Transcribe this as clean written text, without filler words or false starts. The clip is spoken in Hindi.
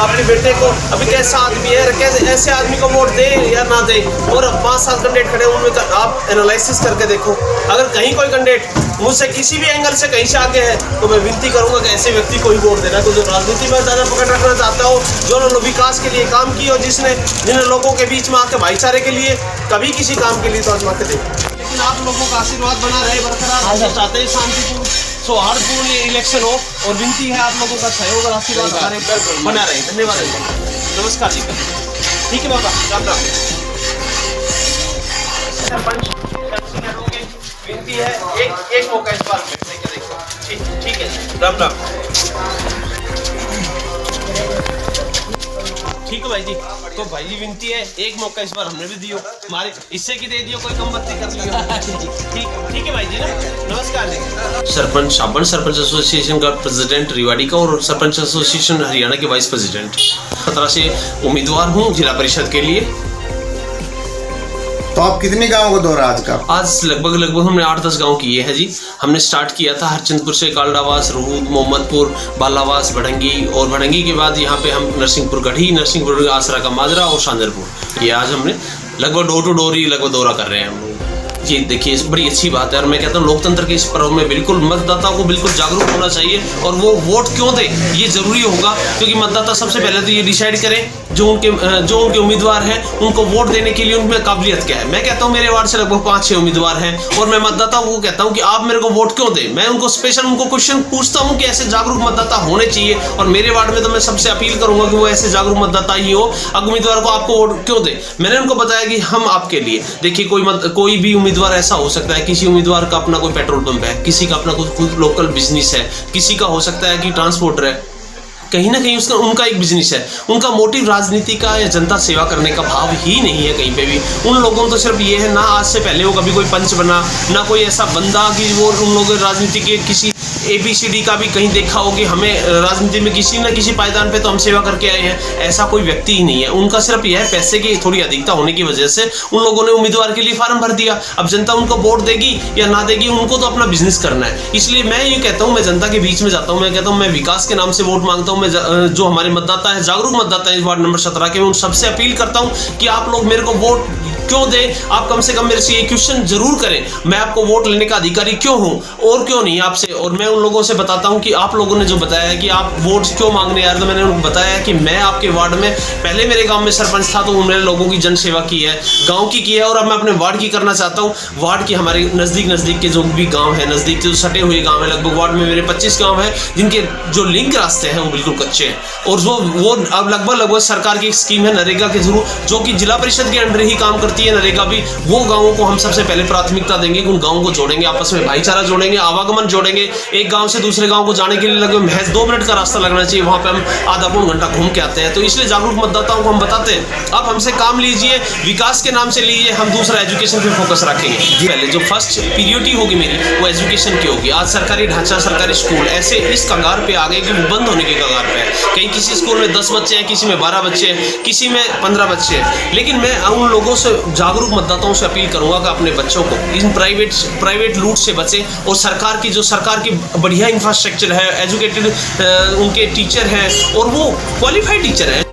अपने बेटे को, अभी कैसा आदमी है, कैसे ऐसे आदमी को वोट दे या ना दे। और 5 साल कैंडिडेट खड़े उनमें आप एनालिसिस करके देखो, अगर कहीं कोई कैंडिडेट मुझसे किसी भी एंगल से कहीं से आगे है तो मैं विनती करूंगा कि ऐसे व्यक्ति को ही वोट देना। तो जो राजनीति में ज़्यादा पकड़ रखना चाहता हो, जो विकास के लिए काम की हो, जिन लोगों के बीच में आके भाईचारे के लिए कभी किसी काम के लिए तो आजमा के दे। लेकिन आप लोगों का आशीर्वाद बना रहे, बरकरार चाहते हैं, शांतिपूर्ण सौहार्दपूर्ण इलेक्शन हो, और विनती है आप लोगों का सहयोग और आशीर्वाद हमारे बना रहे। धन्यवाद, नमस्कार जी। ठीक है बाबा, राम राम। सरपंच विनती है, एक मौका इस बार बैठने का देखो। ठीक है, राम राम। ठीक है भाई जी, तो भाई जी विनती है, एक मौका इस बार हमने भी दियो, हमारे इससे की दे दियो, कोई कम मत कर लियो। ठीक है भाई जी ना, नमस्कार जी। सरपंच शाबन सरपंच एसोसिएशन का प्रेसिडेंट रिवाड़ी का और सरपंच एसोसिएशन हरियाणा के वाइस प्रेसिडेंट 17 से उम्मीदवार हूँ जिला परिषद के लिए। तो आप कितने गाँव का दौरा आज का? आज लगभग हमने 8-10 गांव किए हैं जी। हमने स्टार्ट किया था हरचंदपुर से, कालडावास, रूद, मोहम्मदपुर, बालावास, भड़ंगी, और भड़ंगी के बाद यहाँ पे हम नरसिंहपुर गढ़ी, नरसिंहपुर आसरा का माजरा और शांदरपुर, ये आज हमने लगभग डोर टू डोर ही लगभग दौरा कर रहे हैं हम लोग जी। देखिए बड़ी अच्छी बात है, और मैं कहता हूँ लोकतंत्र के इस पर्व में बिल्कुल मतदाताओं को बिल्कुल जागरूक होना चाहिए, और वो वोट क्यों दे ये जरूरी होगा, क्योंकि मतदाता सबसे पहले तो ये डिसाइड करें जो उनके उम्मीदवार हैं उनको वोट देने के लिए उनमें काबिलियत क्या है। मैं कहता हूँ मेरे वार्ड से लगभग 5-6 उम्मीदवार हैं, और मैं मतदाताओं को कहता हूँ कि आप मेरे को वोट क्यों दें। मैं उनको स्पेशल क्वेश्चन पूछता हूँ कि ऐसे जागरूक मतदाता होने चाहिए, और मेरे वार्ड में तो मैं सबसे अपील करूंगा कि वो ऐसे जागरूक मतदाता ही हो। अब उम्मीदवार को आपको वोट क्यों दे, मैंने उनको बताया कि हम आपके लिए, देखिए कोई भी उम्मीदवार ऐसा हो सकता है, किसी उम्मीदवार का अपना कोई पेट्रोल पंप है, किसी का अपना कुछ लोकल बिजनेस है, किसी का हो सकता है कि ट्रांसपोर्टर है, कहीं ना कहीं उनका एक बिजनेस है। उनका मोटिव राजनीति का या जनता सेवा करने का भाव ही नहीं है कहीं पे भी। उन लोगों तो सिर्फ ये है ना, आज से पहले वो कभी कोई पंच बना, ना कोई ऐसा बंदा कि वो उन लोगों राजनीति के किसी ABCD का भी कहीं देखा हो कि हमें राजनीति में किसी न किसी पायदान पे तो हम सेवा करके आए हैं, ऐसा कोई व्यक्ति ही नहीं है। उनका सिर्फ यह है पैसे की थोड़ी अधिकता होने की वजह से उन लोगों ने उम्मीदवार के लिए फार्म भर दिया। अब जनता उनको वोट देगी या ना देगी, उनको तो अपना बिजनेस करना है। इसलिए मैं ये कहता हूँ, मैं जनता के बीच में जाता हूँ, मैं कहता हूँ मैं विकास के नाम से वोट मांगता हूँ। मैं जो हमारे मतदाता है, जागरूक मतदाता है इस वार्ड नंबर 17 के, मैं उन सबसे अपील करता हूँ कि आप लोग मेरे को वोट क्यों दें। आप कम से कम मेरे से ये क्वेश्चन जरूर करें, मैं आपको वोट लेने का अधिकारी क्यों हूं और क्यों नहीं आपसे। और मैं उन लोगों से बताता हूं कि आप लोगों ने जो बताया है कि आप वोट क्यों मांगने आ रहे, तो मैंने उनको बताया कि मैं आपके वार्ड में पहले मेरे गांव में सरपंच था, तो उन्होंने लोगों की जन सेवा की है, गांव की है, और अब मैं अपने वार्ड की करना चाहता हूँ। वार्ड की हमारे नजदीक के जो भी गाँव है, नजदीक जो सटे हुए गाँव है, लगभग वार्ड में मेरे 25 गाँव है जिनके जो लिंक रास्ते हैं वो बिल्कुल कच्चे हैं, और वो अब लगभग सरकार की एक स्कीम है नरेगा के थ्रू, जो कि जिला परिषद के अंडर ही काम करती है नरेगा भी। वो गांवों को हम सबसे पहले प्राथमिकता देंगे, उन गांवों को जोड़ेंगे, आपस में भाईचारा जोड़ेंगे, आवागमन जोड़ेंगे। एक गांव से दूसरे गांव को जाने के लिए लगभग महज 2 मिनट का रास्ता लगना चाहिए, वहां पे हम आधा पौन घंटा घूम के आते हैं। तो इसलिए जागरूक मतदाताओं को हम बताते हैं, आप हमसे काम लीजिए, विकास के नाम से लीजिए, हम दूसरा एजुकेशन पे फोकस रखेंगे। पहले जो फर्स्ट पीरियोरिटी होगी मेरी वो एजुकेशन की होगी। आज सरकारी ढांचा, सरकारी स्कूल ऐसे इस कगार पे आ गए कि वो बंद होने के कगार पे है। कहीं किसी स्कूल में 10 बच्चे हैं, किसी में 12 बच्चे हैं, किसी में 15 बच्चे हैं। लेकिन मैं उन लोगों से, जागरूक मतदाताओं से अपील करूंगा कि अपने बच्चों को इन प्राइवेट लूट से बचे, और सरकार की बढ़िया इंफ्रास्ट्रक्चर है, एजुकेटेड उनके टीचर हैं, और वो क्वालिफाइड टीचर हैं।